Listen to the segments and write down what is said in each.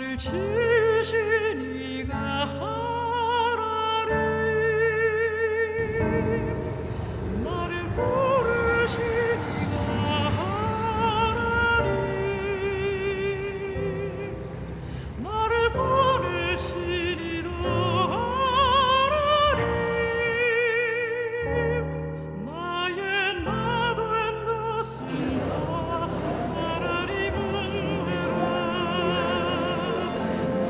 나를 지으신 이가 하나님 나를 부르신 이가 하나님 나를 보내시리라 하나님 나의 나 된 것은 다 하나님은 해라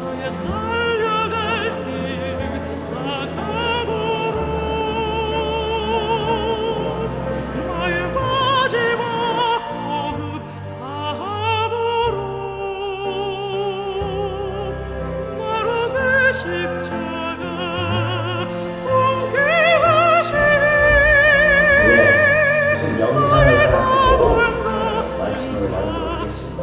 나의 달려갈 길 나가도록 나의 마지막 호흡 다하도록 나로 내 십자가 함께 하시리 무슨 영상을 하나 보고 말씀을 나누도록 하겠습니다.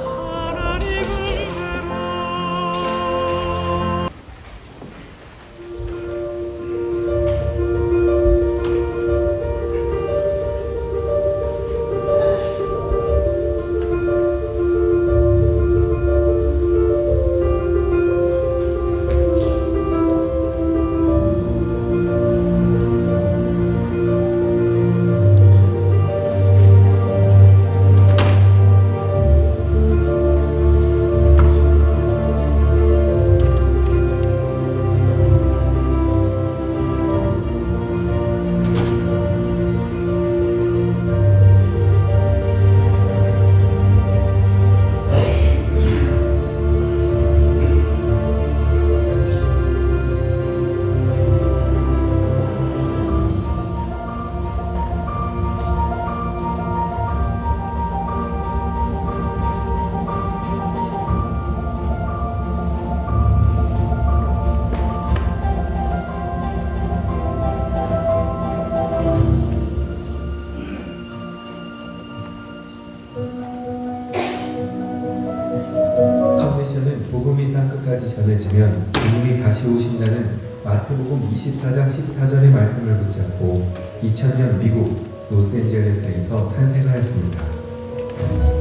컨벤션은 복음이 땅끝까지 전해지면 주님이 다시 오신다는 마태복음 24장 14절의 말씀을 붙잡고 2000년 미국 로스앤젤레스에서 탄생하였습니다.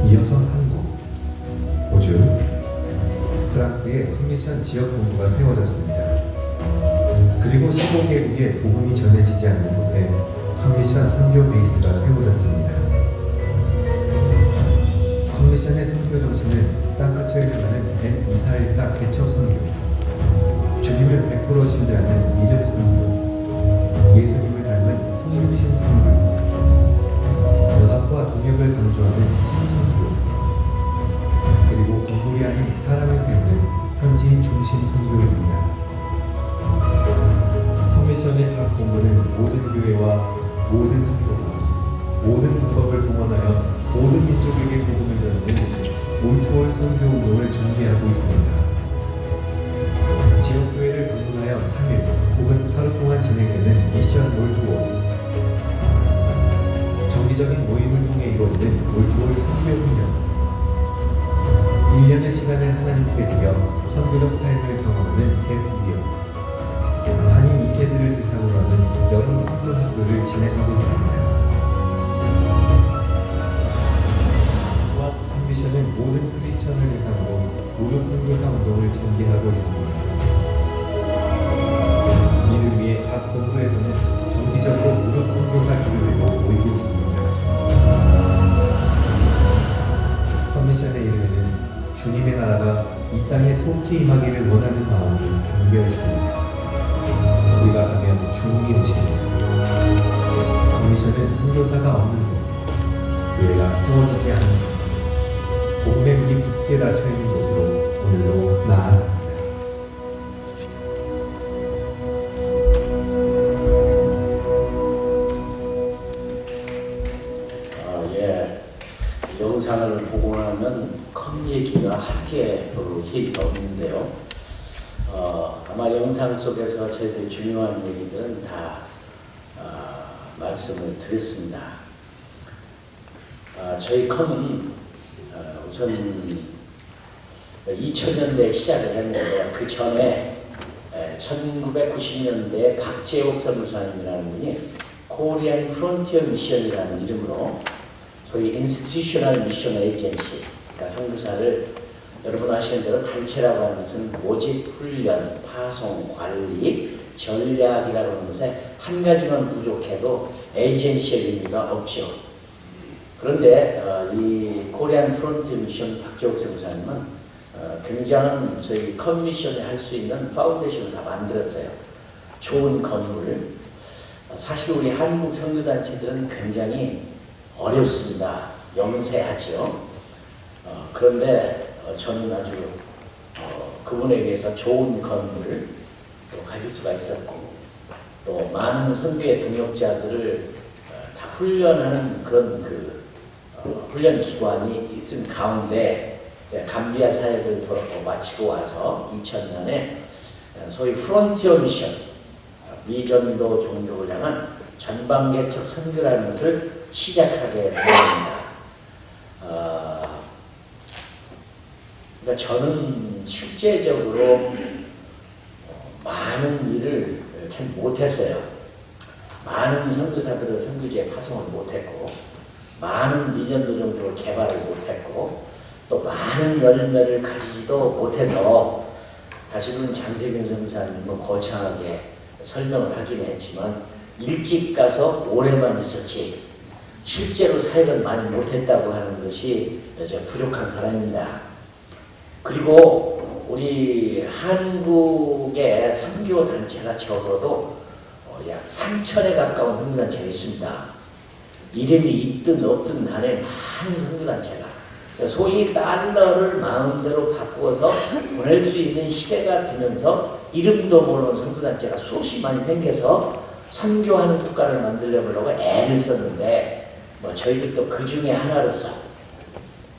이어서 한국, 호주, 프랑스의 컨벤션 지역 본부가 세워졌습니다. 그리고 15개국에 복음이 전해지지 않는 곳에 컨벤션 선교 베이스가 세워졌습니다. 컨벤션의 선교 정신은 땅끝을 향하는 M2414 개척 선교, 주님을 100% 신뢰하는 믿음 선교, 예수님을 닮은 성육신 선교, 연합과 동역을 강조하는 신선교, 그리고 건물이 아닌 사람을 세우는 현지인 중심 선교입니다. 컨벤션의 각 본부는 모든 교회와 모든 성도가 모든 방법을 동원하여 모든 민족에게 복음을 전하는 올투월 선교 운동을 준비하고 있습니다. 지역교회를 방문하여 3일 혹은 하루 동안 진행되는 미션 올투월, 정기적인 모임을 통해 이루어지는 올투월 선교 훈련, 1년의 시간을 하나님께 드려 선교적 삶을 경험하는 갭이어 한인 이세들을 대상으로 하는 여름 선교 학교를 진행하고 있습니다. 컨벤션은 모든 크리스천을 대상으로 무료 선교사 운동을 전개하고 있습니다. 이를 위해 각 본부에서는 정기적으로 무료 선교사 기도회도 모이고 있습니다. 컨벤션의 이름에는 주님의 나라가 이 땅에 속히 임하기를 원하는 마음이 담겨 있습니다. 우리가 가면 주님이 오십니다. 컨벤션은 선교사가 없는 곳, 교회가 세워지지 않는 곳, 복음의 문이 굳게 닫혀있는 곳으로 오늘도 나아갑니다. 이 영상을 보고 나면 큰 얘기가 할 게 별로 얘기가 없는데요. 아마 영상 속에서 저희들 중요한 얘기들은 다 말씀을 드렸습니다. 저희 컴은 우선 2000년대에 시작을 했는데 그 전에 1990년대에 박재옥 선교사님이라는 분이 코리안 프론티어 미션이라는 이름으로 소위 인스티튜셔널 미션 에이전시, 그러니까 선교사를 여러분 아시는 대로 단체라고 하는 것은 모집, 훈련, 파송, 관리, 전략이라고 하는 것에 한 가지만 부족해도 에이전시의 의미가 없죠. 그런데 이 코리안 프론트 미션 박재옥 선교사님은 굉장한 저희 커미션을 할 수 있는 파운데이션을 다 만들었어요. 좋은 건물. 사실 우리 한국 선교단체들은 굉장히 어렵습니다. 영세하죠. 그런데 저는 아주 그분에게서 좋은 건물을 또 가질 수가 있었고 또 많은 선교의 동역자들을 다 훈련하는 그런 훈련 기관이 있은 가운데 감비아 사역을 마치고 와서 2000년에 소위 프론티어 미션 미전도 종족을 향한 전방개척 선교라는 것을 시작하게 되었습니다. 그러니까 저는 실제적으로 많은 일을 참 못했어요. 많은 선교사들을 선교지에 파송을 못했고 많은 미전도 종족을 개발을 못했고 또 많은 열매를 가지지도 못해서 사실은 장세균 선교사님은 거창하게 설명을 하긴 했지만 일찍 가서 오래만 있었지 실제로 사역을 많이 못했다고 하는 것이 부족한 사람입니다. 그리고 우리 한국의 선교 단체가 적어도 약 3,000에 가까운 선교 단체가 있습니다. 이름이 있든 없든 간에 많은 선교 단체가 소위 달러를 마음대로 바꾸어서 보낼 수 있는 시대가 되면서 이름도 모르는 선교 단체가 수없이 많이 생겨서 선교하는 국가를 만들려고 애를 썼는데 저희들도 그 중에 하나로서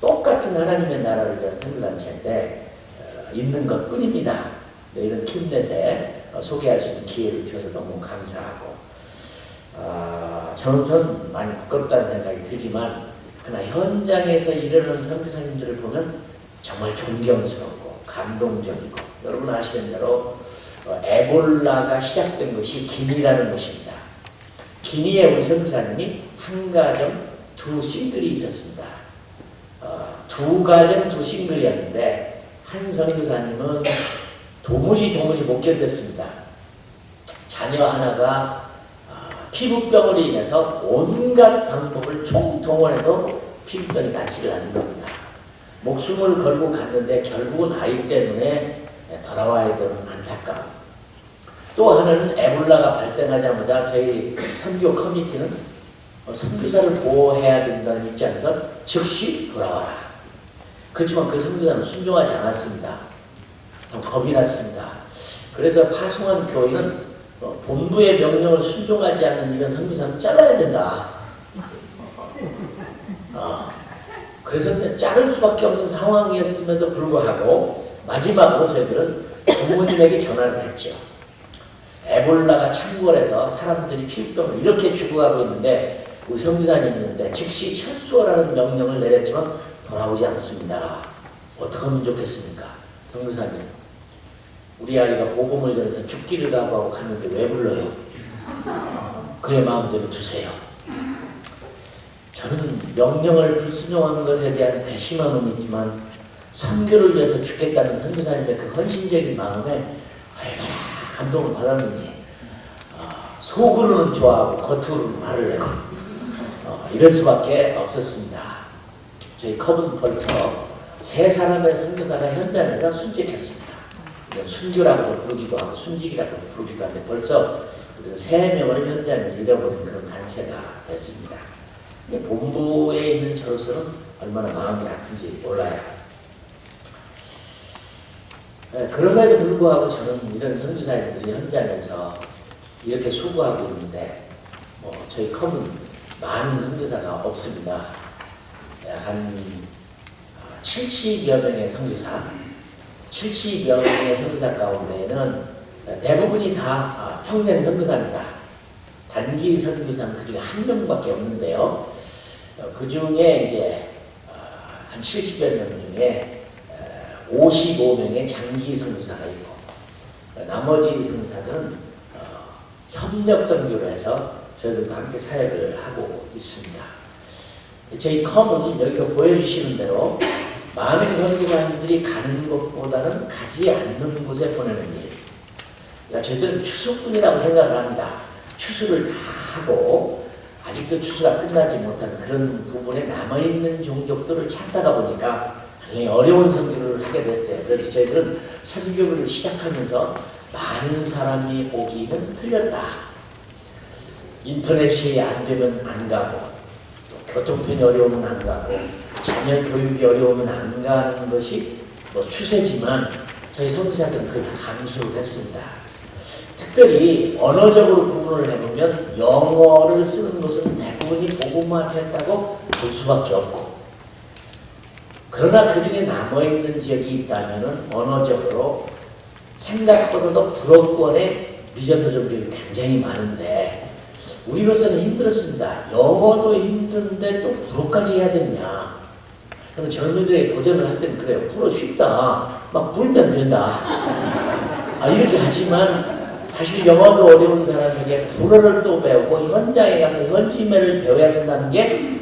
똑같은 하나님의 나라를 위한 선교단체인데 있는 것 뿐입니다. 이런 킴넷에 소개할 수 있는 기회를 주셔서 너무 감사하고 저는 많이 부끄럽다는 생각이 들지만 그러나 현장에서 일하는 선교사님들을 보면 정말 존경스럽고 감동적이고 여러분 아시는 대로 에볼라가 시작된 것이 기니라는 곳입니다. 기니에 우리 선교사님이 한 가정 두 싱글이 있었습니다. 두 가정 두 싱글이었는데 한 선교사님은 도무지 못 견뎠습니다. 자녀 하나가 피부병으로 인해서 온갖 방법을 총동원해도 피부병이 낫지를 않는 겁니다. 목숨을 걸고 갔는데 결국은 아이 때문에 돌아와야 되는 안타까움. 또 하나는 에볼라가 발생하자마자 저희 선교 커미티는 선교사를 보호해야 된다는 입장에서 즉시 돌아와라. 그렇지만 그 선교사는 순종하지 않았습니다. 겁이 났습니다. 그래서 파송한 교회는 본부의 명령을 순종하지 않는 이런 선교사는 잘라야 된다. 그래서 자를 수밖에 없는 상황이었음에도 불구하고 마지막으로 저희들은 부모님에게 전화를 했죠. 에볼라가 창궐해서 사람들이 피부병으로 이렇게 죽어가고 있는데 우리 선교사님이 있는데 즉시 철수하라는 명령을 내렸지만 돌아오지 않습니다. 어떻게 하면 좋겠습니까? 선교사님, 우리 아이가 복음을 전해서 죽기를 각오하고 갔는데 왜 불러요? 그의 마음대로 두세요. 저는 명령을 불순종하는 것에 대한 배심함은 있지만 선교를 위해서 죽겠다는 선교사님의 그 헌신적인 마음에 얼마나 감동을 받았는지 속으로는 좋아하고 겉으로는 화를 내고 이럴 수밖에 없었습니다. 저희 컵은 벌써 3사람의 선교사가 현장에서 순직했습니다. 순교라고도 부르기도 하고 순직이라고도 부르기도 하는데 벌써 3명을 현장에서 잃어버린 그런 단체가 됐습니다. 본부에 있는 저로서는 얼마나 마음이 아픈지 몰라요. 그럼에도 불구하고 저는 이런 선교사님들이 현장에서 이렇게 수고하고 있는데 저희 컵은 많은 선교사가 없습니다. 한 70여 명의 선교사, 70여 명의 선교사 가운데에는 대부분이 다 평생 선교사입니다. 단기 선교사는 그 중에 한 명밖에 없는데요. 그 중에 이제 한 70여 명 중에 55명의 장기 선교사가 있고 나머지 선교사들은 협력 선교를 해서 저희들과 함께 사역을 하고 있습니다. 저희 컴은 여기서 보여주시는 대로 많은 선교사님들이 가는 것보다는 가지 않는 곳에 보내는 일. 그러니까 저희들은 추수꾼이라고 생각을 합니다. 추수를 다 하고 아직도 추수가 끝나지 못한 그런 부분에 남아있는 종족들을 찾다가 보니까 당연히 어려운 선교를 하게 됐어요. 그래서 저희들은 선교를 시작하면서 많은 사람이 오기는 틀렸다. 인터넷이 안 되면 안 가고, 또 교통편이 어려우면 안 가고, 자녀 교육이 어려우면 안 가는 것이 뭐 추세지만 저희 선교사들은 그걸 다 감수를 했습니다. 특별히 언어적으로 구분을 해보면 영어를 쓰는 것은 대부분이 복음화 됐다고 볼 수밖에 없고, 그러나 그 중에 남아있는 지역이 있다면 언어적으로 생각보다도 불어권의 미전도 종족이 굉장히 많은데 우리로서는 힘들었습니다. 영어도 힘든데 또 불어까지 해야 되느냐. 그러면 젊은이들에게 도전을 할 때는 그래요. 불어 쉽다. 막 불면 된다. 이렇게 하지만 사실 영어도 어려운 사람에게 불어를 또 배우고 현장에 가서 현지말을 배워야 된다는 게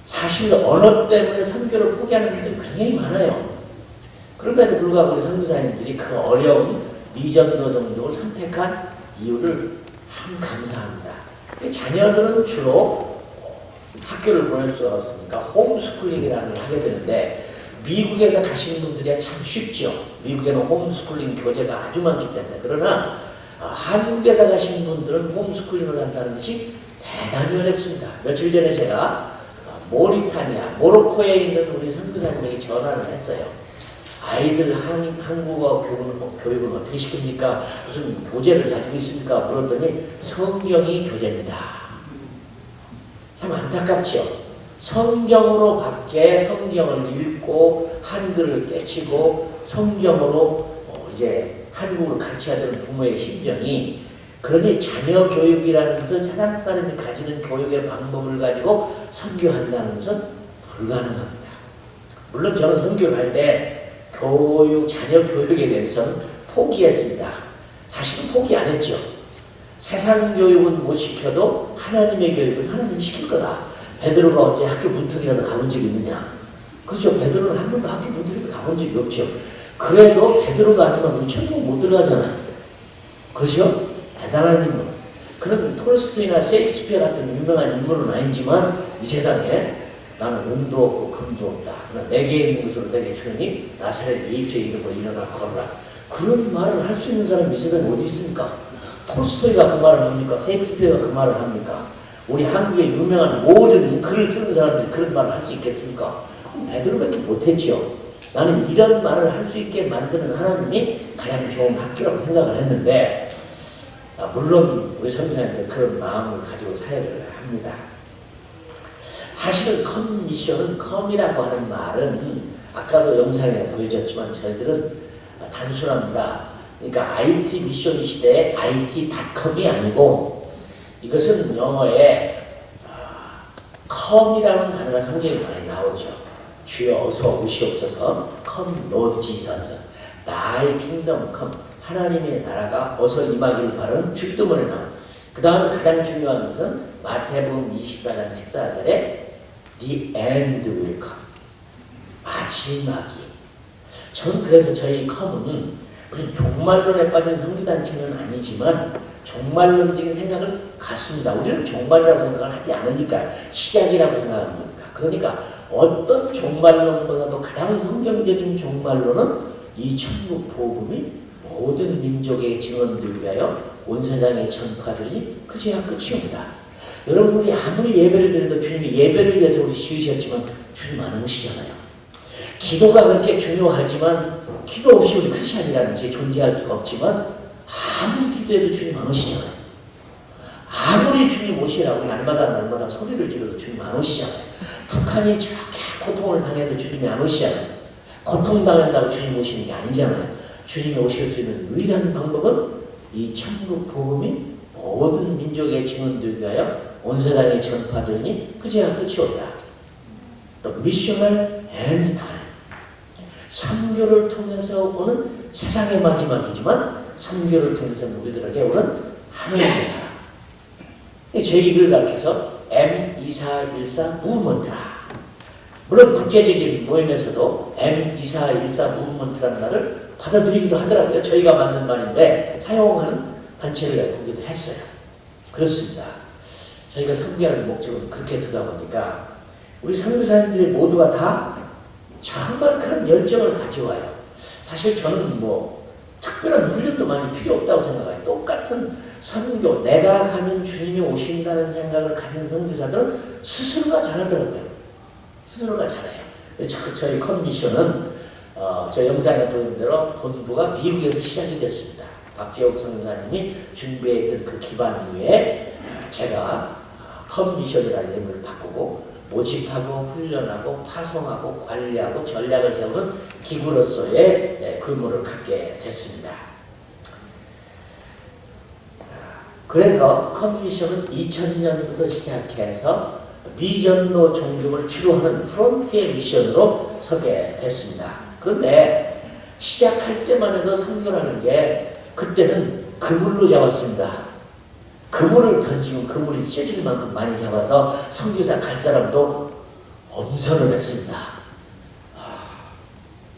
사실 언어 때문에 선교를 포기하는 분들이 굉장히 많아요. 그럼에도 불구하고 우리 선교사님들이 그 어려운 미전도 종족을 선택한 이유를 참 감사합니다. 자녀들은 주로 학교를 보낼 수 없으니까 홈스쿨링이라는 걸 하게 되는데 미국에서 가시는 분들이야 참 쉽죠. 미국에는 홈스쿨링 교재가 아주 많기 때문에. 그러나 한국에서 가시는 분들은 홈스쿨링을 한다는 것이 대단히 어렵습니다. 며칠 전에 제가 모리타니아, 모로코에 있는 우리 선교사님에게 전화를 했어요. 아이들 한국어 교육은 어떻게 시킵니까? 무슨 교재를 가지고 있습니까? 물었더니 성경이 교재입니다. 참 안타깝죠. 성경으로 밖에 성경을 읽고 한글을 깨치고 성경으로 이제 한국을 가르쳐야 되는 부모의 심정이, 그러니 자녀 교육이라는 것은 세상 사람이 가지는 교육의 방법을 가지고 선교한다는 것은 불가능합니다. 물론 저는 선교를 할 때 자녀 교육에 대해서는 포기했습니다. 사실은 포기 안 했죠. 세상 교육은 못 시켜도 하나님의 교육은 하나님이 시킬 거다. 베드로가 언제 학교 문턱이라도 가본 적이 있느냐? 그렇죠. 베드로는 한 번도 학교 문턱이라도 가본 적이 없죠. 그래도 베드로가 아니면 우리 천국 못 들어가잖아요. 그렇죠? 대단한 인물. 그런 톨스토이나 셰익스피어 같은 유명한 인물은 아니지만 이 세상에 나는 은도 없고 금도 없다. 내게 있는 것으로 내게 주니 나사렛 예수의 이름으로 일어나 걸어라. 그런 말을 할 수 있는 사람이 이 세상에 어디 있습니까? 톨스토이가 그 말을 합니까? 셰익스피어가 그 말을 합니까? 우리 한국의 유명한 모든 글을 쓰는 사람들이 그런 말을 할 수 있겠습니까? 베드로밖에 못했죠. 나는 이런 말을 할 수 있게 만드는 하나님이 가장 좋은 학교라고 생각을 했는데, 물론 우리 선교사님들 그런 마음을 가지고 사역을 합니다. 사실은 컴미션은, 컴이라고 하는 말은 아까도 영상에 보여줬지만 저희들은 단순합니다. 그러니까 IT 미션 시대의 IT.com이 아니고, 이것은 영어에 come이라는 단어가 성경에 많이 나오죠. 주여 어서 오시옵소서, come Lord Jesus, thy kingdom come, 하나님의 나라가 어서 임하기를 바라는 주기도문에 나온. 그 다음에 가장 중요한 것은 마태복음 24장 14절에 the end will come, 마지막이. 전 그래서 저희 come은 무슨 종말론에 빠진 성리단체는 아니지만 종말론적인 생각을 갖습니다. 우리는 종말이라고 생각을 하지 않으니까, 시작이라고 생각하는 거니까. 그러니까 어떤 종말론보다도 가장 성경적인 종말론은 이 천국 복음이 모든 민족의 증언되기 위하여 온 세상에 전파되니 그제야 끝이 옵니다. 여러분, 우리 아무리 예배를 드려도 주님이 예배를 위해서 우리 지으셨지만 주님 안 오시잖아요. 기도가 그렇게 중요하지만 기도 없이 우리 크리스찬이라는 것이 존재할 수가 없지만 아무리 기도해도 주님 안 오시잖아요. 아무리 주님 오시라고 날마다 소리를 지르도 주님 안 오시잖아요. 북한이 저렇게 고통을 당해도 주님이 안 오시잖아요. 고통당한다고 주님 오시는 게 아니잖아요. 주님이 오실 수 있는 유일한 방법은 이 천국 복음이 모든 민족의 증언되기 위하여 온 세상에 전파되니 그제야 끝이 온다. 또 미셔널 엔드 타임, 선교를 통해서 오는 세상의 마지막이지만 선교를 통해서 우리들에게 오는 하나님의 나라. 제 일을 가르쳐서 M2414 무브먼트라. 물론 국제적인 모임에서도 M2414 무브먼트라는 말을 받아들이기도 하더라고요. 저희가 맞는 말인데 사용하는 단체를 보기도 했어요. 그렇습니다. 저희가 선교하는 목적은 그렇게 두다 보니까 우리 선교사님들이 모두가 다 정말 그런 열정을 가져와요. 사실 저는 뭐 특별한 훈련도 많이 필요 없다고 생각해요. 똑같은 선교, 내가 가면 주님이 오신다는 생각을 가진 선교사들은 스스로가 잘하더라고요. 스스로가 잘해요. 저희 컨미션은 저 영상에 보인 대로 본부가 미국에서 시작이 됐습니다. 박재욱 선교사님이 준비했던 그 기반 위에 제가 컨미션이라는 이름을 바꾸고 모집하고 훈련하고 파송하고 관리하고 전략을 세우는 기구로서의 규모를 갖게 됐습니다. 그래서 컨미션은 2000년부터 시작해서 미전도 종중을 주로 하는 프론티에 미션으로 서게 됐습니다. 그런데 시작할 때만 해도 선교라는 게 그때는 그물로 잡았습니다. 그물을 던지면 그물이 찢어질 만큼 많이 잡아서 선교사 갈 사람도 엄선을 했습니다.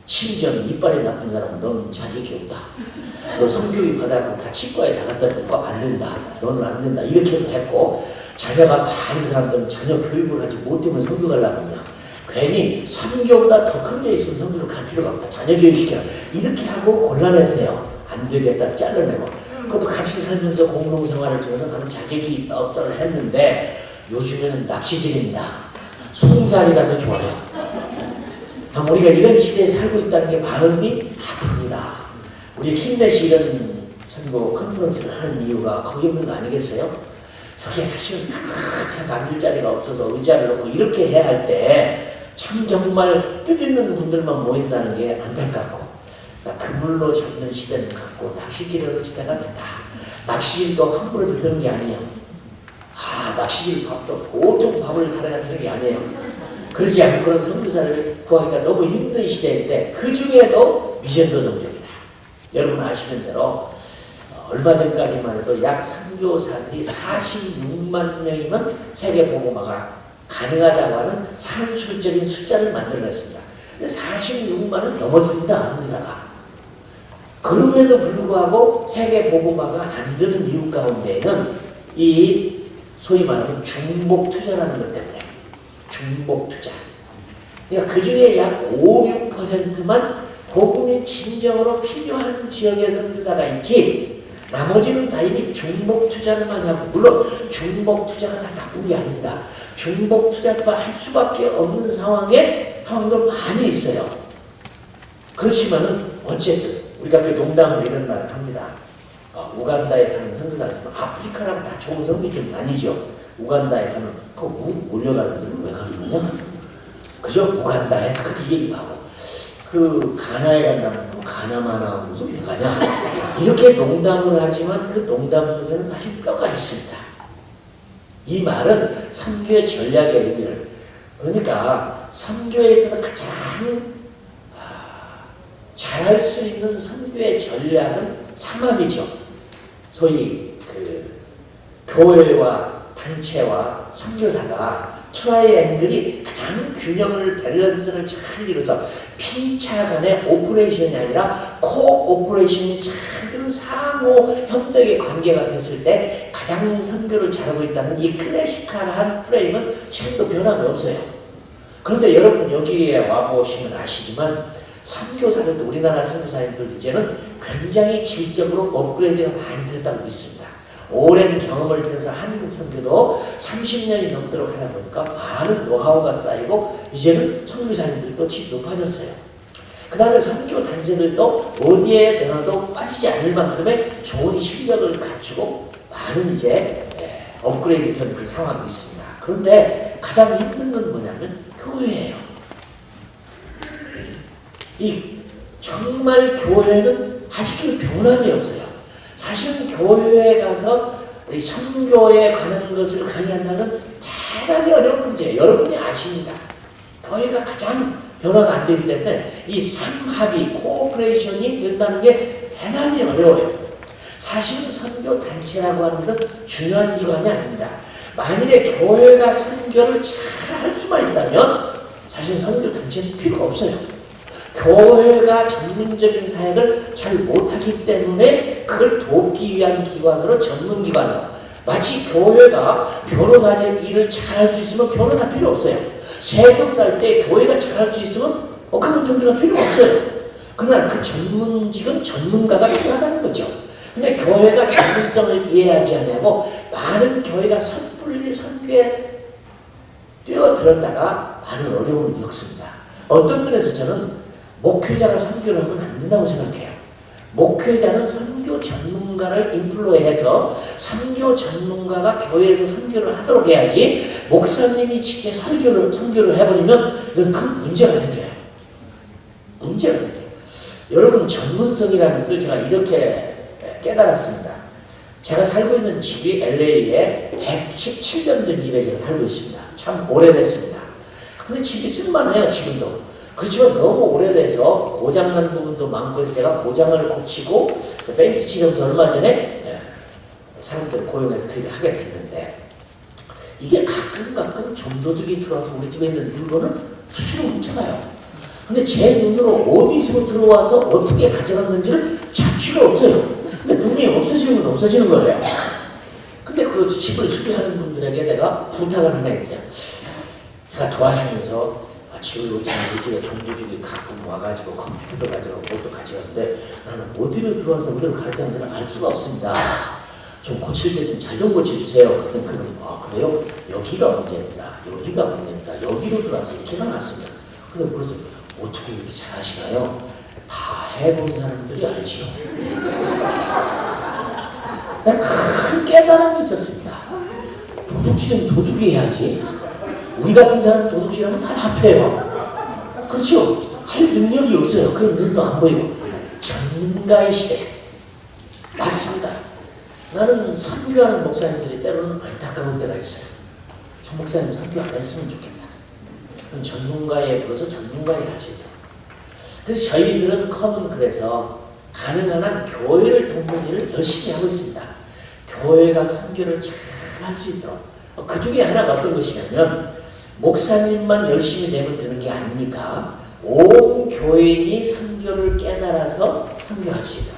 심지어 이빨이 나쁜 사람은 너는 자격이 없다. 너 선교육 받아갖고 다 치과에 나갔다 놓고 안 된다. 너는 안 된다. 이렇게도 했고 자녀가 많은 사람들은 자녀 교육을 하지 못하면 선교 가려고 하냐. 괜히 선교보다 더 큰 데 있으면 선교를 갈 필요가 없다. 자녀 교육시켜라. 이렇게 하고 곤란했어요. 안 되겠다. 잘라내고. 그것도 같이 살면서 공동생활을 통해서 나는 자격이 있다 없다를 했는데 요즘에는 낚시질입니다. 송사리라도 좋아요. 우리가 이런 시대에 살고 있다는 게 마음이 아픕니다. 우리 킴넷이 이런 선교 컨퍼런스를 하는 이유가 거기 있는 거 아니겠어요? 저게 사실은 탁 차서 앉을 자리가 없어서 의자를 놓고 이렇게 해야 할 때 참 정말 뜻있는 분들만 모인다는 게 안타깝고 그물로 잡는 시대는 갔고 낚시질하는 시대가 됐다. 낚시질도 함부로 되는 게 아니에요. 낚시질 밥도 보통 밥을 달아야 되는 게 아니에요. 그러지 않고 그런 선교사를 구하기가 너무 힘든 시대인데 그 중에도 미전도 종족이다. 여러분 아시는 대로 얼마 전까지만 해도 약 선교사들이 46만 명이면 세계 복음화가 가능하다고 하는 산술적인 숫자를 만들어냈습니다. 46만을 넘었습니다. 선교사가. 그럼에도 불구하고 세계 복음화가 안 되는 이유 가운데에는 이 소위 말하는 중복 투자라는 것 때문에 중복 투자. 그러니까 그 중에 약 5, 6%만 복음이 진정으로 필요한 지역의 선교사가 있지 나머지는 다 이미 중복 투자를 많이 하고 물론 중복 투자가 다 나쁜 게 아닙니다. 중복 투자도 할 수밖에 없는 상황도 많이 있어요. 그렇지만은 어쨌든 우리가 그 농담으로 이런 말을 합니다. 우간다에 가는 선교사가 있으면 아프리카랑 다 좋은 선교지는 아니죠. 우간다에 가면 그 몰려가는 데는 왜 가는 거냐? 그죠? 우간다에서 그렇게 얘기도 하고 그 가나에 간다면 그 가나만 하고 무슨 왜 가냐? 이렇게 농담을 하지만 그 농담 속에는 사실 뼈가 있습니다. 이 말은 선교의 전략의 의미를 그러니까 선교에서는 가장 잘할 수 있는 선교의 전략은 삼합이죠. 소위 그 교회와 단체와 선교사가 트라이앵글이 가장 균형을 밸런스를 잘 이루어서 피차 간의 오퍼레이션이 아니라 코오퍼레이션이 잘 이루어진 상호 협력의 관계가 됐을 때 가장 선교를 잘하고 있다는 이 클래시컬한 프레임은 지금도 변함이 없어요. 그런데 여러분 여기에 와보시면 아시지만 선교사들도 우리나라 선교사님들 이제는 굉장히 질적으로 업그레이드가 많이 됐다고 믿습니다. 오랜 경험을 통해서 한국 선교도 30년이 넘도록 하다 보니까 많은 노하우가 쌓이고 이제는 선교사님들도 질이 높아졌어요. 그 다음에 선교 단체들도 어디에 내놔도 빠지지 않을 만큼의 좋은 실력을 갖추고 많은 이제 업그레이드 된 그 상황이 있습니다. 그런데 가장 힘든 건 뭐냐면 교회예요. 이 정말 교회는 아직도 변함이 없어요. 사실 교회에 가서 선교에 관한 것을 강의한다는 대단히 어려운 문제예요. 여러분이 아십니다. 교회가 가장 변화가 안 되기 때문에 이 삼합이 코오퍼레이션이 된다는 게 대단히 어려워요. 사실은 선교 단체라고 하는 것은 중요한 기관이 아닙니다. 만일에 교회가 선교를 잘 할 수만 있다면 사실 선교 단체는 필요가 없어요. 교회가 전문적인 사역을 잘 못하기 때문에 그걸 돕기 위한 기관으로 전문기관으로 마치 교회가 변호사 일을 잘할 수 있으면 변호사 필요 없어요. 세금 날 때 교회가 잘할 수 있으면 그런 등등가 필요 없어요. 그러나 그 전문직은 전문가가 필요하다는 거죠. 근데 교회가 전문성을 이해하지 않냐고 많은 교회가 섣불리 선교에 뛰어들었다가 많은 어려움을 겪습니다. 어떤 면에서 저는 목회자가 선교를 하면 안 된다고 생각해요. 목회자는 선교 전문가를 인플루해서 선교 전문가가 교회에서 선교를 하도록 해야지 목사님이 진짜 선교를 해버리면 이건 큰 문제가 생겨요. 문제가 생겨요. 여러분 전문성이라는 것을 제가 이렇게 깨달았습니다. 제가 살고 있는 집이 LA에 117년 된 집에 제가 살고 있습니다. 참 오래됐습니다. 근데 집이 쓸만해요, 지금도. 그렇지만 너무 오래돼서 고장난 부분도 많고 해서 제가 고장을 고치고 페인트 칠하면서 얼마 전에 사람들 고용해서 그 일을 하게 됐는데 이게 가끔 좀도둑이 들어와서 우리 집에 있는 물건을 수시로 훔쳐가요. 근데 제 눈으로 어디서 들어와서 어떻게 가져갔는지를 찾기가 없어요. 근데 분명히 없어지는 건 없어지는 거예요. 근데 그 집을 수리하는 분들에게 내가 부탁을 하나 했어요. 제가 도와주면서 집을 놓치면 우리 집에 종류주기 가끔 와가지고 컴퓨터도 가져가고 뭐도 가져가는데 나는 어디로 들어와서 어디로 가져가는지를 알 수가 없습니다. 좀 고칠 때 좀 잘 좀 고쳐주세요. 그랬더니 그분이 그래요? 여기가 문제입니다. 여기가 문제입니다. 여기로 들어와서 이렇게 나왔습니다. 근데 그래서 어떻게 이렇게 잘 하시나요? 다 해본 사람들이 알지요. 큰 깨달음이 있었습니다. 도둑질은 도둑이 해야지. 우리 같은 사람 도둑질하면 다 합해요. 그렇죠? 할 능력이 없어요. 그런 눈도 안 보이고. 전문가의 시대. 맞습니다. 나는 선교하는 목사님들이 때로는 안타까운 때가 있어요. 저 목사님 선교 안 했으면 좋겠다. 그럼 전문가에 불어서 전문가에 갈 수 있도록. 그래서 저희들은 커먼 그래서 가능한 한 교회를 돕는 일을 열심히 하고 있습니다. 교회가 선교를 잘 할 수 있도록. 그 중에 하나가 어떤 것이냐면 목사님만 열심히 내면 되는 게 아니니까 온 교인이 선교를 깨달아서 선교할 수 있도록.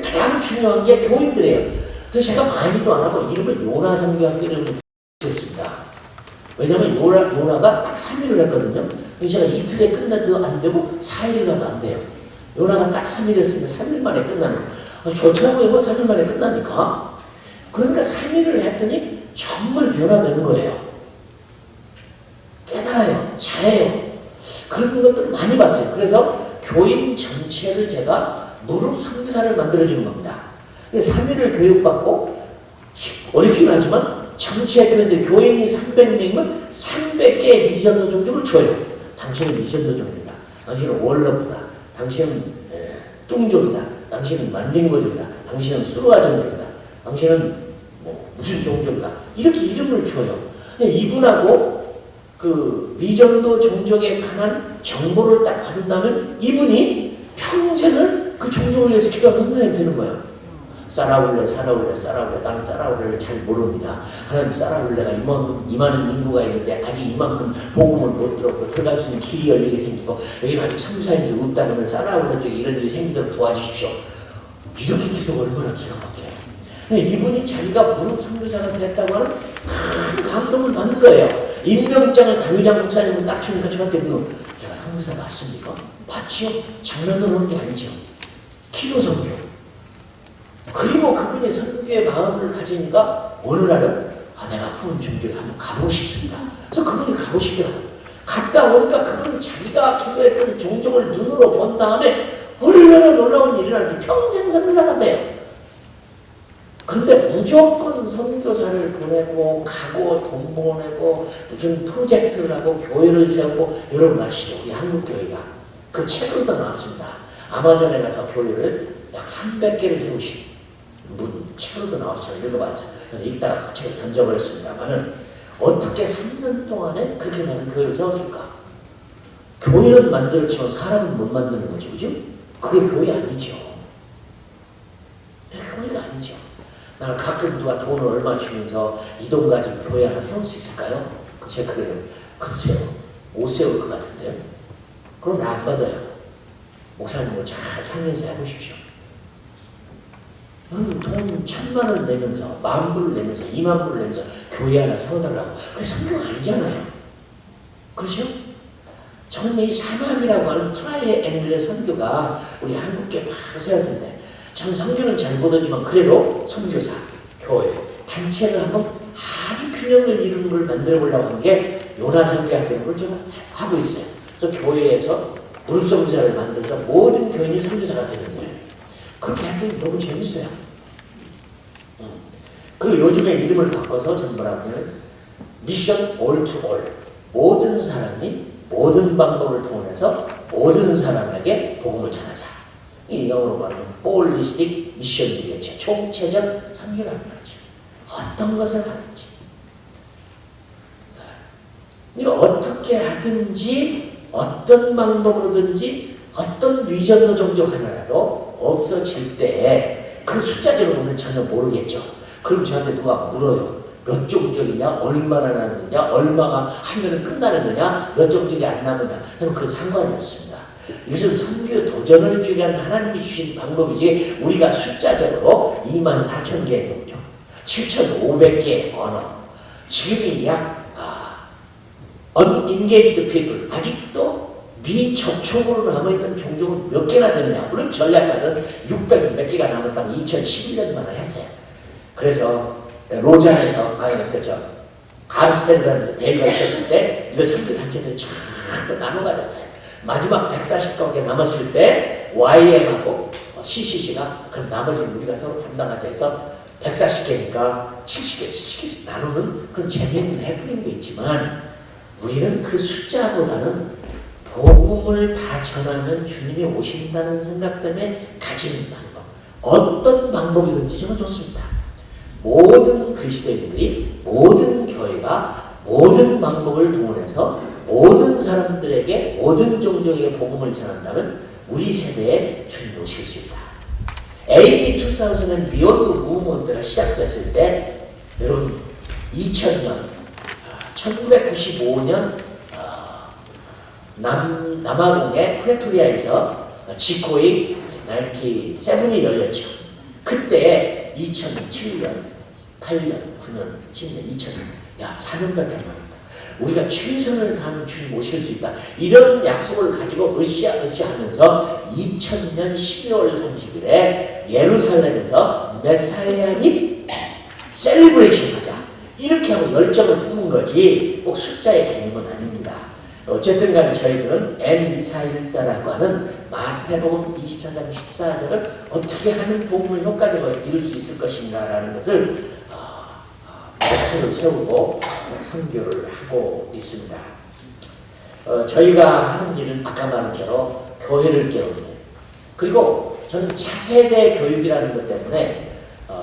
가장 중요한 게 교인들이에요. 그래서 제가 많이도 안 하고 이름을 요나 선교학교 이름을 붙였습니다. 왜냐면 요나가 딱 3일을 했거든요. 그래서 제가 이틀에 끝나도 안 되고 4일을 가도 안 돼요. 요나가 딱 3일 했으니까 3일 만에 끝나는 거. 좋더라고요. 3일 만에 끝나니까. 그러니까 3일을 했더니 정말 변화되는 거예요. 깨달아요. 잘해요. 그런 것들을 많이 봤어요. 그래서 교인 전체를 제가 무릎 선교사를 만들어주는 겁니다. 3일을 교육받고 어렵긴 하지만 전체 그런데 교인이 300명이면 300개의 미전도 종족을 줘요. 당신은 미전도 종족이다. 당신은 월러프다. 당신은 뚱족이다. 당신은 만딩고족이다. 당신은 수루아 종족이다. 당신은 무슨 종족이다. 이렇게 이름을 줘요. 이분하고 그 미전도 종족에 관한 정보를 딱 받은다면 이분이 평생을 그 종족을 위해서 기도하는 선생님이 되는 거예요. 사라울레. 나는 사라울레를 잘 모릅니다. 하나님 사라울레가 이만한 인구가 있는데 아직 이만큼 복음을 못 들었고 들어갈 수 있는 길이 열리게 생기고 여기는 아직 선교사님들이 없다면 사라울레 쪽에 이런 일이 생기도록 도와주십시오. 이렇게 기도가 얼마나 기가 막혀요. 이분이 자기가 무릎 선교사가 됐다고 하는 큰 감동을 받는 거예요. 임명장을 강유장 목사님은 딱 주니까 저한테 물어 내가 선교사 맞습니까? 맞지요? 장난으로 하는 게 아니죠. 기도 선교. 그리고 그분이 선교의 마음을 가지니까 어느 날은 내가 푸른 종교에 한번 가보고 싶습니다. 그래서 그분이 가고 싶더라고요. 갔다 오니까 그분은 자기가 기도했던 종족을 눈으로 본 다음에 얼마나 놀라운 일이 나는지 평생 선교사가 돼요. 그런데 무조건 선교사를 보내고 가고 돈 보내고 무슨 프로젝트를 하고 교회를 세우고 여러분 아시죠? 우리 한국교회가 그 책으로도 나왔습니다. 아마존에 가서 교회를 약 300개를 세우신 책으로도 나와서 제가 읽어봤어요. 근데 읽다가 그 책을 던져버렸습니다만은 어떻게 3년 동안에 그렇게 많은 교회를 세웠을까? 교회는 만들었지만 사람은 못 만드는 거죠. 그죠? 그게 교회 아니죠. 교회가 아니죠. 나는 가끔 누가 돈을 얼마 주면서 이 돈 가지고 교회 하나 세울 수 있을까요? 제가 그래요. 글쎄요. 못 세울 것 같은데요. 그럼 나 안 받아요. 목사님을 잘 살면서 해보십시오. 돈 1,000만 원 내면서 10,000불을 내면서 20,000불을 내면서 교회 하나 세워달라고. 그게 성경 아니잖아요. 그렇죠? 저는 이 사막이라고 하는 트라이 앵글의 선교가 우리 한국계 바로 세워야 되는데, 저는 선교는 잘 못하지만 그래도 선교사, 교회, 단체를 한번 아주 균형을 이루는 걸 만들어 보려고 한 게 요나 선교학교를 제가 하고 있어요. 그래서 교회에서 무릎 선교사를 만들어서 모든 교인이 선교사가 되는 거예요. 그렇게 하면 너무 재밌어요. 그리고 요즘에 이름을 바꿔서 저는 뭐라고 하냐면 미션 올 투 올. 모든 사람이 모든 방법을 통해서 모든 사람에게 복음을 전하자. 이 영어로 말하면 홀리스틱 미션이겠죠. 총체적 선교라는 말이죠. 어떤 것을 하든지, 이거 어떻게 하든지, 어떤 방법으로든지, 어떤 비전으로 종종하느라도 없어질 때 그 숫자적으로 보면 전혀 모르겠죠. 그럼 저한테 누가 물어요. 몇 종족이냐, 얼마나 나느냐, 얼마가 하면은 끝나는 거냐, 몇 종족이 안 남느냐. 그럼 그건 상관이 없습니다. 이것은 선교 도전을 주기 위한 하나님이 주신 방법이지, 우리가 숫자적으로 24,000개의 종족, 7,500개의 언어, 지금이 약 unengaged people, 아직도 미접촉으로 남아있는 종족은 몇 개나 되느냐. 물론 전략가는 600 몇 개가 남았다고 2011년도마다 했어요. 그래서 로잔에서, 그렇죠, 암스테르담에서 대회가 있었을 때 이걸 선교단체들이 전부 나눠 가졌어요. 마지막 140가국에 남았을 때 YM하고 CCC가 그럼 나머지는 우리가 서로 담당하자 해서 140개니까 70개씩 나누는 그런 재미있는 해프닝도 있지만, 우리는 그 숫자보다는 복음을 다 전하면 주님이 오신다는 생각 때문에 가지는 방법, 어떤 방법이든지 저는 좋습니다. 모든 그리스도인들이, 모든 교회가 모든 방법을 동원해서 모든 사람들에게, 모든 종족에게 복음을 전한다면 우리 세대에 주님이 오실 수 있다. AD 2000은 비욘드 무브먼트가 시작됐을 때, 여러분 2000년, 1995년 남아공의 프레토리아에서 지코이 97이 열렸죠. 그때 2007년, 8년, 9년, 10년, 2000년, 야 4년밖에 안 남았다. 우리가 최선을 다하면 주님 오실 수 있다. 이런 약속을 가지고 으쌰으쌰하면서 2000년 12월 30일에 예루살렘에서 메사야 및 셀리브레이션 하자. 이렇게 하고 열정을 부은 거지 꼭 숫자의 개념은 아닙니다. 어쨌든 간에 저희들은 엠비사일사라고 하는 마태복음 24장 14절을 어떻게 하면 복음을 효과적으로 이룰 수 있을 것인가라는 것을 목표를 세우고 선교를 하고 있습니다. 저희가 하는 일은 아까 말한 대로 교회를 깨우는 일. 그리고 저는 차세대 교육이라는 것 때문에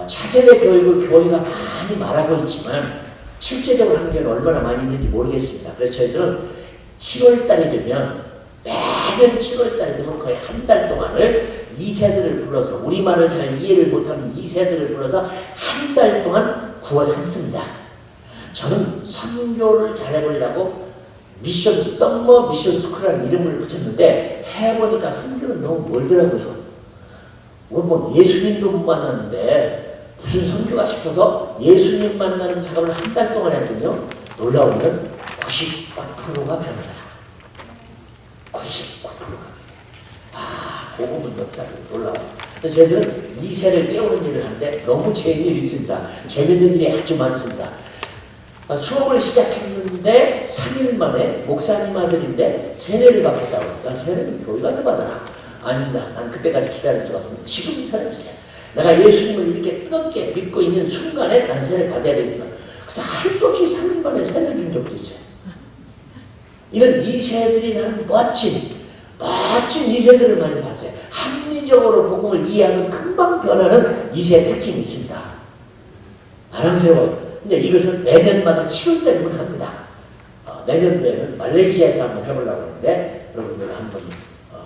차세대 교육을 교회가 많이 말하고 있지만 실제적으로 하는 게 얼마나 많이 있는지 모르겠습니다. 그래서 저희들은 7월달이 되면, 매년 7월달이 되면 거의 한 달 동안을 2세들을 불러서, 우리말을 잘 이해를 못하는 2세들을 불러서 한 달 동안 구워 삼습니다. 저는 선교를 잘해보려고 썸머 미션 스쿨이라는 이름을 붙였는데 해보니까 선교는 너무 멀더라고요. 뭐 예수님도 못 만났는데 무슨 선교가 싶어서 예수님 만나는 작업을 한 달 동안 했더니요, 놀라운 건 99%가 변하더라. 99%가. 복음은 역사를 놀라워. 그래서 저희들은 2세를 깨우는 일을 하는데 너무 재미있는 일이 있습니다. 재미있는 일이 아주 많습니다. 수업을 시작했는데 3일 만에 목사님 아들인데 세례를 받겠다고. 나 세례는 교회 가서 받아라. 아닙니다. 난 그때까지 기다릴 수가 없습니다. 지금 세례 주세요. 내가 예수님을 이렇게 뜨겁게 믿고 있는 순간에 난 세례를 받아야 되겠습니다. 그래서 할 수 없이 3일 만에 세례를 준 적도 있어요. 이런 2세들이 나는 멋진 2세들을 많이 봤어요. 합리적으로 복음을 이해하는 금방 변하는 2세의 특징이 있습니다. 아랑새워요. 근데 이것을 매년마다 7월달이면 합니다. 내년도에는 말레이시아에서 한번 해보려고 하는데, 여러분들 한번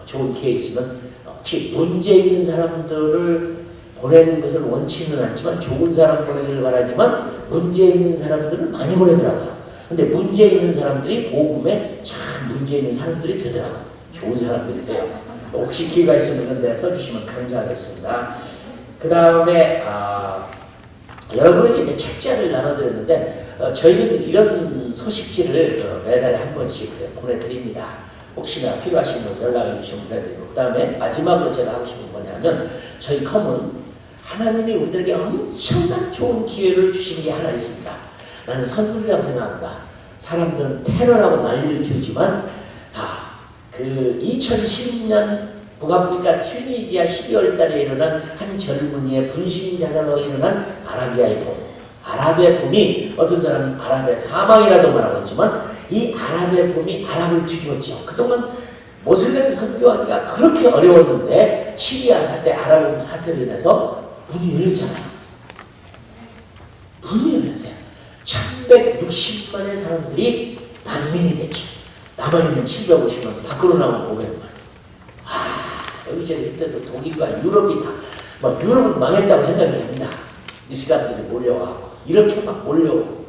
좋은 기회 있으면, 혹시 문제 있는 사람들을 보내는 것을 원치는 않지만 좋은 사람 보내기를 바라지만 문제 있는 사람들을 많이 보내더라고요. 근데 문제 있는 사람들이 복음에 참 문제 있는 사람들이 되더라고요. 좋은 사람들이 돼요. 혹시 기회가 있으면 그런 데 써주시면 감사하겠습니다. 그 다음에 여러분에게 이제 책자를 나눠드렸는데 저희는 이런 소식지를 매달에 한 번씩 보내드립니다. 혹시나 필요하신 분 연락을 주시면 보내드리고, 그 다음에 마지막으로 제가 하고 싶은 건 뭐냐면, 저희 컴은 하나님이 우리들에게 엄청난 좋은 기회를 주신 게 하나 있습니다. 나는 선물이라고 생각합니다. 사람들은 테러라고 난리를 피우지만 그 2010년 북아프리카 튀니지아 12월 달에 일어난 한 젊은이의 분신자살로 일어난 아라비아의 봄. 아랍의 봄이 어떤 사람은 아랍의 사망이라도 말하고 있지만 이 아랍의 봄이 아랍을 뒤집었죠. 그동안 모슬렘 선교하기가 그렇게 어려웠는데 시리아 사태, 아랍 사태로 인해서 문이 열렸잖아요. 문이 열렸어요. 1160만의 사람들이 난민이 됐죠. 남아있는 750만 밖으로 나온 500만. 여기저기 그때도 독일과 유럽이 다, 유럽은 망했다고 생각이 됩니다. 이슬람들이 몰려와고 이렇게 막 몰려오고,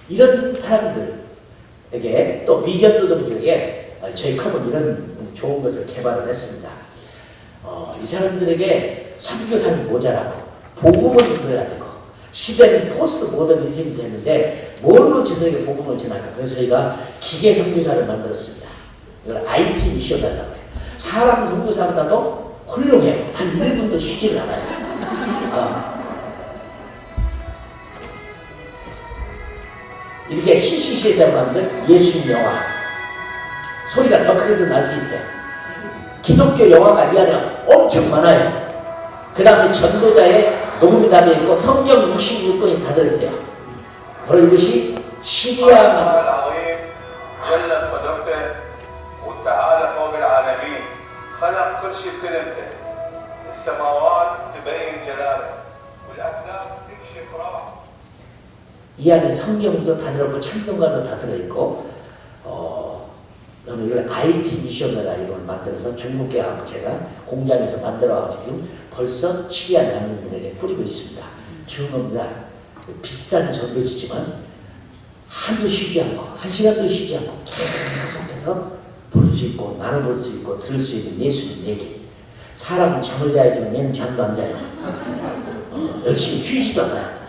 이런 사람들에게 또 미전도들에게 저희 컴은 이런 좋은 것을 개발을 했습니다. 이 사람들에게 선교사는 모자라고 복음을 들어야 되고, 시대는 포스트 모더니즘이 됐는데 뭘로 저들에게 복음을 전할까? 그래서 저희가 기계 선교사를 만들었습니다. 이걸 IT 미션이라고 해요. 사람 선교사보다도 훌륭해요. 단 1분도 쉬질 않아요. 이렇게 CCC에서 만든 예수님 영화, 소리가 더 크게도 날 수 있어요. 기독교 영화가 이 안에 엄청 많아요. 그 다음에 전도자의 녹음이 다 되어 있고 성경 66권이 다 들었어요. 바로 이것이 시리아만 이 안에 성경도 다 들었고 찬송가도 다 들어있고, 저는 이걸 IT 미션이라 이걸 만들어서 중국계 하고 제가 공장에서 만들어가지고 지금 벌써 시리아 난민들에게 뿌리고 있습니다. 중국입니다. 비싼 전도지지만 하루도 쉬지 않고 한 시간도 쉬지 않고 계속해서 볼 수 있고 나눠볼 수 있고 들을 수 있는 예수님 얘기. 사람은 잠을 자야지만 얘는 잠도 안 자요. 열심히 쉬지도 않아요.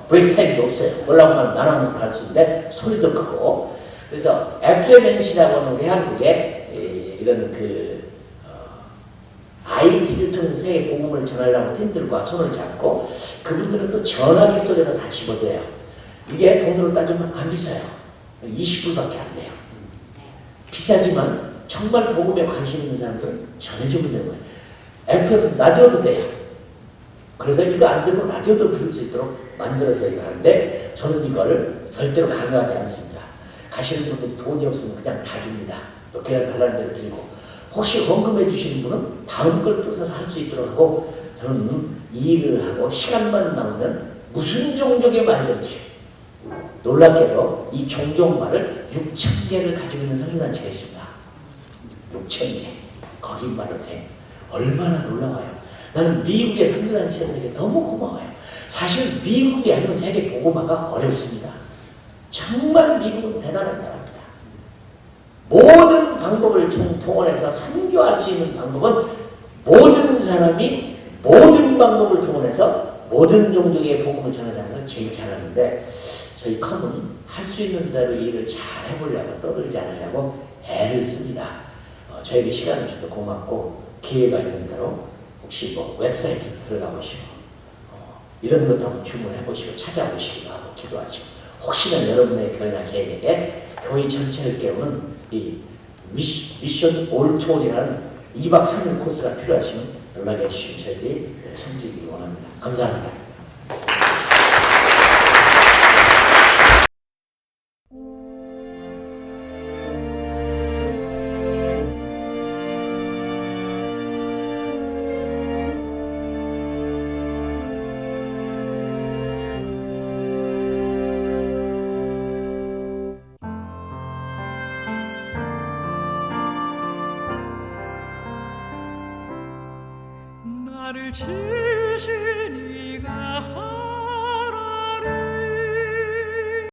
브레이크 타임도 없어요. 올라오면 나눠가면서 다 할 수 있는데 소리도 크고. 그래서 FMNC라고 하는 우리 한국에 이런 IT를 통해서 세계 복음을 전하려는 팀들과 손을 잡고, 그분들은 또 전화기 속에다 다 집어넣어요. 이게 돈으로 따지면 안 비싸요. 20불밖에 안 돼요. 비싸지만 정말 복음에 관심 있는 사람들은 전해주면 되는 거예요. FM 라디오도 돼요. 그래서 이거 안 들으면 라디오도 들을 수 있도록 만들어서 이거 하는데, 저는 이걸 절대로 강요하지 않습니다. 가시는 분들이 돈이 없으면 그냥 다 줍니다. 몇 개나 달라는 대로 드리고, 혹시 헌금해 주시는 분은 다음 걸 또 사서 할 수 있도록 하고, 저는 이 일을 하고 시간만 남으면 무슨 종족의 말이든지, 놀랍게도 이 종족말을 6,000개를 가지고 있는 선교단체가 있습니다. 6,000개. 거기 말로 돼. 얼마나 놀라워요. 나는 미국의 선교단체들에게 너무 고마워요. 사실 미국이 아니면 세계 복음화가 어렵습니다. 정말 미국은 대단한 나라입니다. 모든 방법을 동원해서 선교할 수 있는 방법은 모든 사람이 모든 방법을 동원해서 모든 종족의 복음을 전하자는 걸 제일 잘하는데, 저희 컴은 할 수 있는 대로 이 일을 잘 해보려고, 떠들지 않으려고 애를 씁니다. 저에게 시간을 줘서 고맙고, 기회가 있는 대로 혹시 웹사이트에 들어가 보시고 이런 것도 한번 주문해 보시고 찾아보시기도 하고 기도하시고, 혹시나 여러분의 교회나 개인에게 교회 전체를 깨우는 이 미션 올토리라는 2박 3일 코스가 필요하시면 연락해 주시면 저희들이 섬기기 원합니다. 감사합니다. 나를 지으신